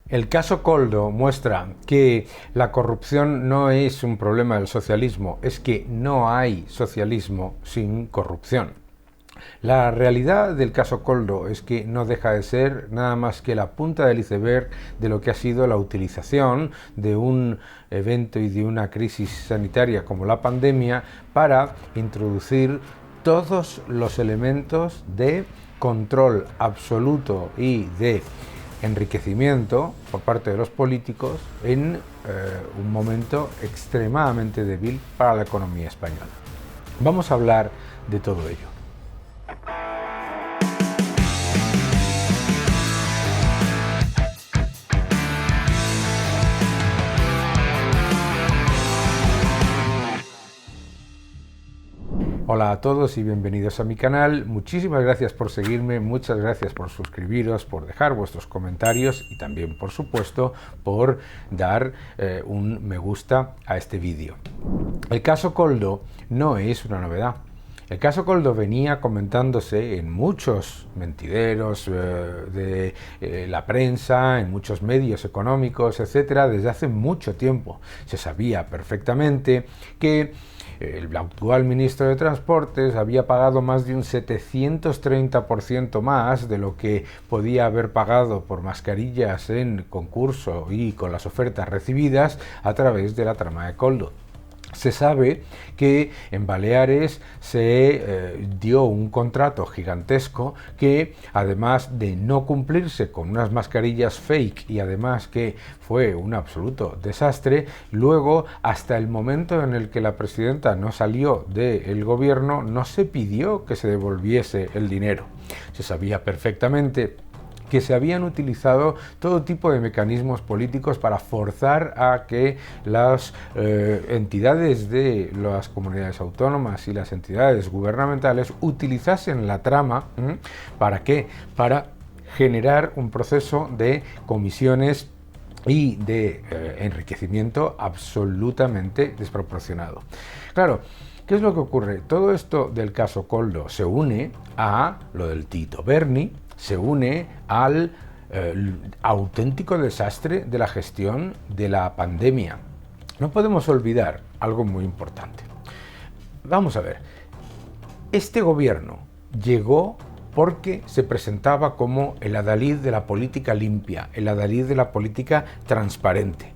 El caso Koldo muestra que la corrupción no es un problema del socialismo, es que no hay socialismo sin corrupción. La realidad del caso Koldo es que no deja de ser nada más que la punta del iceberg de lo que ha sido la utilización de un evento y de una crisis sanitaria como la pandemia para introducir todos los elementos de control absoluto y de enriquecimiento por parte de los políticos en un momento extremadamente débil para la economía española. Vamos a hablar de todo ello. Hola a todos y bienvenidos a mi canal. Muchísimas gracias por seguirme, muchas gracias por suscribiros, por dejar vuestros comentarios y también, por supuesto, por dar un me gusta a este vídeo. El caso Koldo no es una novedad. El caso Koldo venía comentándose en muchos mentideros de la prensa, en muchos medios económicos, etcétera, desde hace mucho tiempo. Se sabía perfectamente que el actual ministro de Transportes había pagado más de un 730% más de lo que podía haber pagado por mascarillas en concurso y con las ofertas recibidas a través de la trama de Koldo. Se sabe que en Baleares se dio un contrato gigantesco que, además de no cumplirse con unas mascarillas fake y además que fue un absoluto desastre, luego hasta el momento en el que la presidenta no salió del gobierno no se pidió que se devolviese el dinero. Se sabía perfectamente que se habían utilizado todo tipo de mecanismos políticos para forzar a que las entidades de las comunidades autónomas y las entidades gubernamentales utilizasen la trama. ¿Para qué? Para generar un proceso de comisiones y de enriquecimiento absolutamente desproporcionado. Claro, ¿qué es lo que ocurre? Todo esto del caso Koldo se une a lo del Tito Berni, se une al auténtico desastre de la gestión de la pandemia. No podemos olvidar algo muy importante. Vamos a ver, este gobierno llegó porque se presentaba como el adalid de la política limpia, el adalid de la política transparente.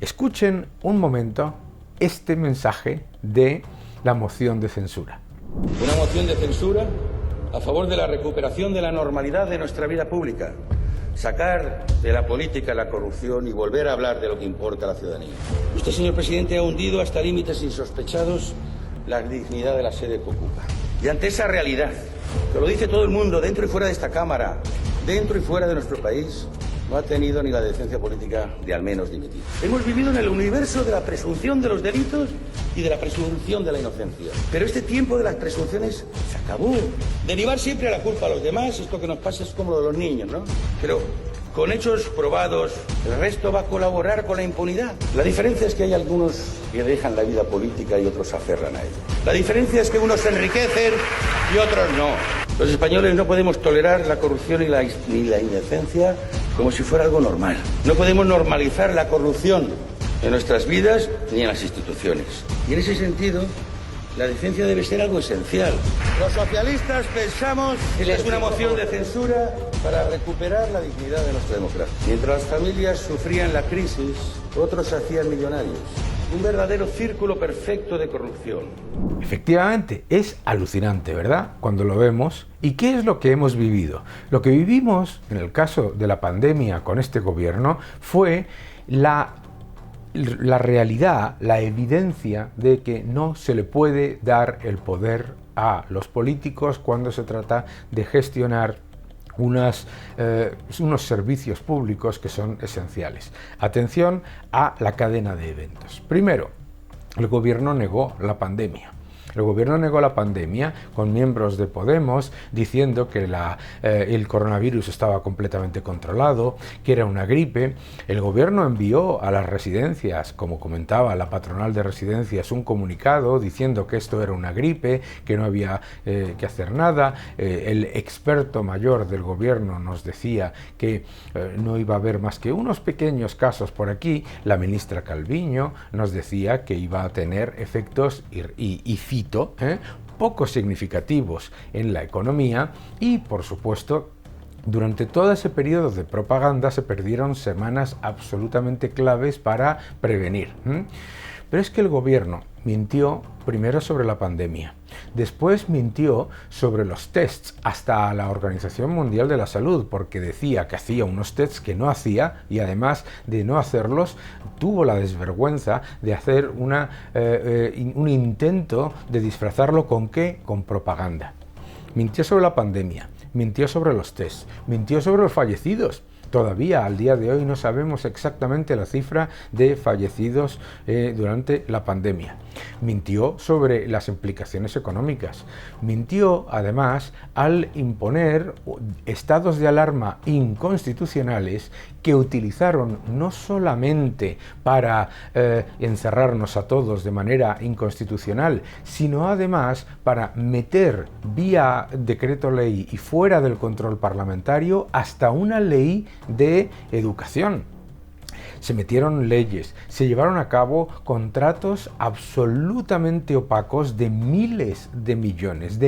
Escuchen un momento este mensaje de la moción de censura. Una moción de censura a favor de la recuperación de la normalidad de nuestra vida pública, sacar de la política la corrupción y volver a hablar de lo que importa a la ciudadanía. Usted, señor presidente, ha hundido hasta límites insospechados la dignidad de la sede que ocupa. Y ante esa realidad, que lo dice todo el mundo, dentro y fuera de esta Cámara, dentro y fuera de nuestro país, no ha tenido ni la decencia política de al menos dimitir. Hemos vivido en el universo de la presunción de los delitos y de la presunción de la inocencia. Pero este tiempo de las presunciones se acabó. Derivar siempre la culpa a los demás, esto que nos pasa es como lo de los niños, ¿no? Pero con hechos probados, el resto va a colaborar con la impunidad. La diferencia es que hay algunos que dejan la vida política y otros se aferran a ella. La diferencia es que unos se enriquecen y otros no. Los españoles no podemos tolerar la corrupción ni la indecencia como si fuera algo normal. No podemos normalizar la corrupción en nuestras vidas ni en las instituciones. Y en ese sentido, la decencia debe ser algo esencial. Los socialistas pensamos que es una moción de censura para recuperar la dignidad de nuestra democracia. Mientras las familias sufrían la crisis, otros se hacían millonarios. Un verdadero círculo perfecto de corrupción. Efectivamente, es alucinante, ¿verdad? Cuando lo vemos. ¿Y qué es lo que hemos vivido? Lo que vivimos en el caso de la pandemia con este gobierno fue la realidad, la evidencia de que no se le puede dar el poder a los políticos cuando se trata de gestionar unos servicios públicos que son esenciales. Atención a la cadena de eventos. Primero, el gobierno negó la pandemia. El gobierno negó la pandemia con miembros de Podemos diciendo que el coronavirus estaba completamente controlado, que era una gripe. El gobierno envió a las residencias, como comentaba la patronal de residencias, un comunicado diciendo que esto era una gripe, que no había que hacer nada. El experto mayor del gobierno nos decía que no iba a haber más que unos pequeños casos por aquí. La ministra Calviño nos decía que iba a tener efectos y cito, poco significativos en la economía y, por supuesto, durante todo ese periodo de propaganda se perdieron semanas absolutamente claves para prevenir. Pero es que el gobierno mintió primero sobre la pandemia, después mintió sobre los tests, hasta la Organización Mundial de la Salud, porque decía que hacía unos tests que no hacía y además de no hacerlos, tuvo la desvergüenza de hacer un intento de disfrazarlo ¿con qué? Con propaganda. Mintió sobre la pandemia, mintió sobre los tests, mintió sobre los fallecidos. Todavía al día de hoy no sabemos exactamente la cifra de fallecidos durante la pandemia. Mintió sobre las implicaciones económicas. Mintió además al imponer estados de alarma inconstitucionales que utilizaron no solamente para encerrarnos a todos de manera inconstitucional, sino además para meter vía decreto ley y fuera del control parlamentario hasta una ley de educación. Se metieron leyes, se llevaron a cabo contratos absolutamente opacos de miles de millones,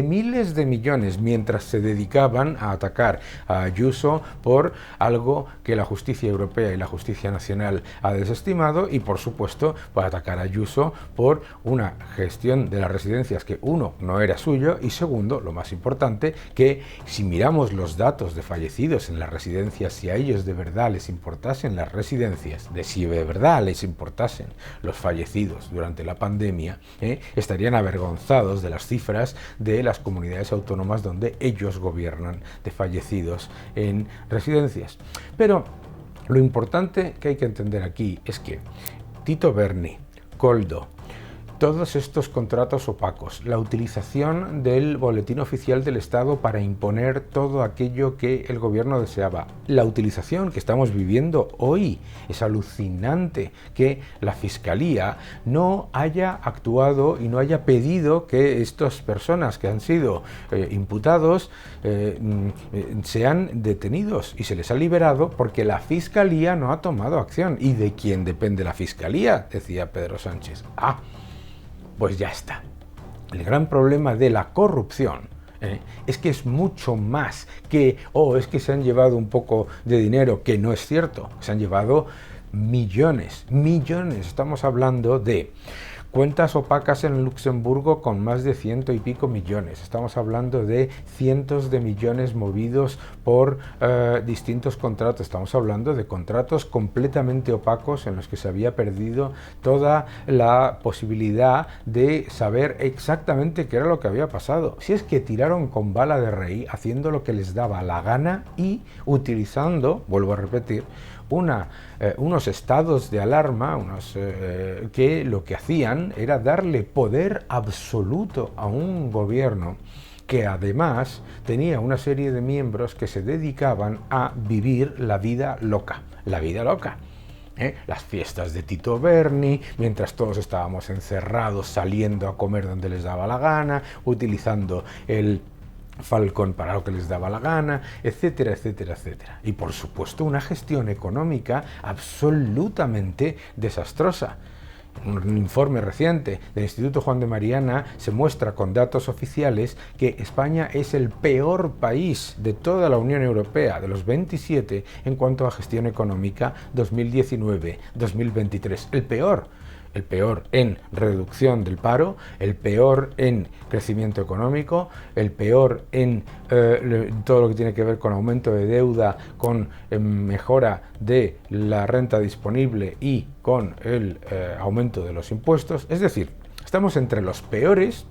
mientras se dedicaban a atacar a Ayuso por algo que la justicia europea y la justicia nacional ha desestimado y, por supuesto, por atacar a Ayuso por una gestión de las residencias que, uno, no era suyo y, segundo, lo más importante, que si miramos los datos de fallecidos en las residencias, si a ellos de verdad les importasen las residencias, de si de verdad les importasen los fallecidos durante la pandemia, estarían avergonzados de las cifras de las comunidades autónomas donde ellos gobiernan de fallecidos en residencias. Pero lo importante que hay que entender aquí es que Tito Berni, Koldo, todos estos contratos opacos, la utilización del Boletín Oficial del Estado para imponer todo aquello que el gobierno deseaba, la utilización que estamos viviendo hoy, es alucinante que la Fiscalía no haya actuado y no haya pedido que estas personas que han sido imputados sean detenidos y se les ha liberado porque la Fiscalía no ha tomado acción. ¿Y de quién depende la Fiscalía?, decía Pedro Sánchez. Pues ya está. El gran problema de la corrupción es que es mucho más que, es que se han llevado un poco de dinero, que no es cierto. Se han llevado millones. Estamos hablando de cuentas opacas en Luxemburgo con más de 100 y pico millones. Estamos hablando de cientos de millones movidos por distintos contratos. Estamos hablando de contratos completamente opacos en los que se había perdido toda la posibilidad de saber exactamente qué era lo que había pasado. Si es que tiraron con bala de rey, haciendo lo que les daba la gana y utilizando, vuelvo a repetir, unos estados de alarma, que lo que hacían era darle poder absoluto a un gobierno que además tenía una serie de miembros que se dedicaban a vivir la vida loca. Las fiestas de Tito Berni, mientras todos estábamos encerrados, saliendo a comer donde les daba la gana, utilizando el Falcón para lo que les daba la gana, etcétera, etcétera, etcétera. Y por supuesto una gestión económica absolutamente desastrosa. Un informe reciente del Instituto Juan de Mariana se muestra con datos oficiales que España es el peor país de toda la Unión Europea, de los 27, en cuanto a gestión económica 2019-2023. El peor en reducción del paro, el peor en crecimiento económico, el peor en todo lo que tiene que ver con aumento de deuda, con mejora de la renta disponible y con el aumento de los impuestos. Es decir, estamos entre los peores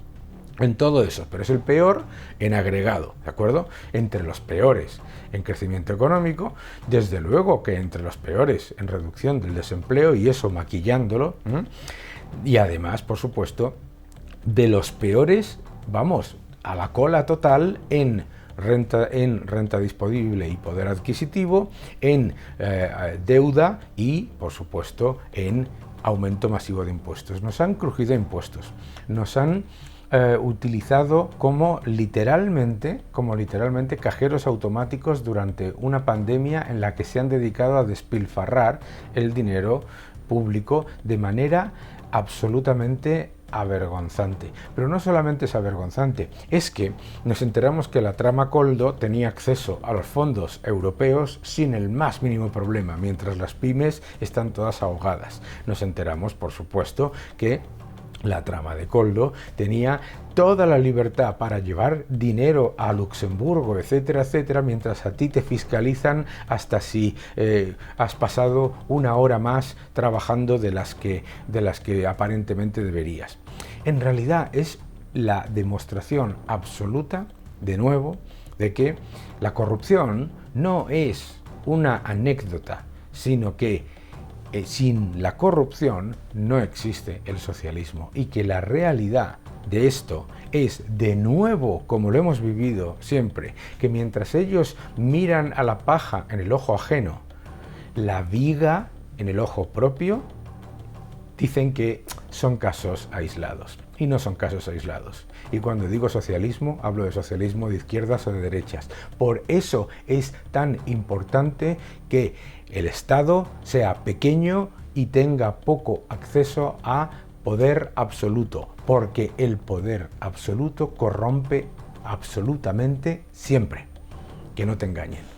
en todo eso, pero es el peor en agregado, ¿de acuerdo? Entre los peores en crecimiento económico, desde luego que entre los peores en reducción del desempleo, y eso maquillándolo, y además, por supuesto, de los peores, vamos, a la cola total en renta disponible y poder adquisitivo, en deuda y, por supuesto, en aumento masivo de impuestos. Nos han crujido impuestos, nos han utilizado como literalmente cajeros automáticos durante una pandemia en la que se han dedicado a despilfarrar el dinero público de manera absolutamente avergonzante. Pero no solamente es avergonzante, es que nos enteramos que la trama Koldo tenía acceso a los fondos europeos sin el más mínimo problema, mientras las pymes están todas ahogadas. Nos enteramos, por supuesto, que la trama de Koldo tenía toda la libertad para llevar dinero a Luxemburgo, etcétera, etcétera, mientras a ti te fiscalizan hasta si has pasado una hora más trabajando de las que aparentemente deberías. En realidad es la demostración absoluta, de nuevo, de que la corrupción no es una anécdota, sino que sin la corrupción no existe el socialismo, y que la realidad de esto es, de nuevo, como lo hemos vivido siempre, que mientras ellos miran a la paja en el ojo ajeno, la viga en el ojo propio, dicen que son casos aislados. Y no son casos aislados. Y cuando digo socialismo, hablo de socialismo de izquierdas o de derechas. Por eso es tan importante que el Estado sea pequeño y tenga poco acceso a poder absoluto, porque el poder absoluto corrompe absolutamente siempre. Que no te engañen.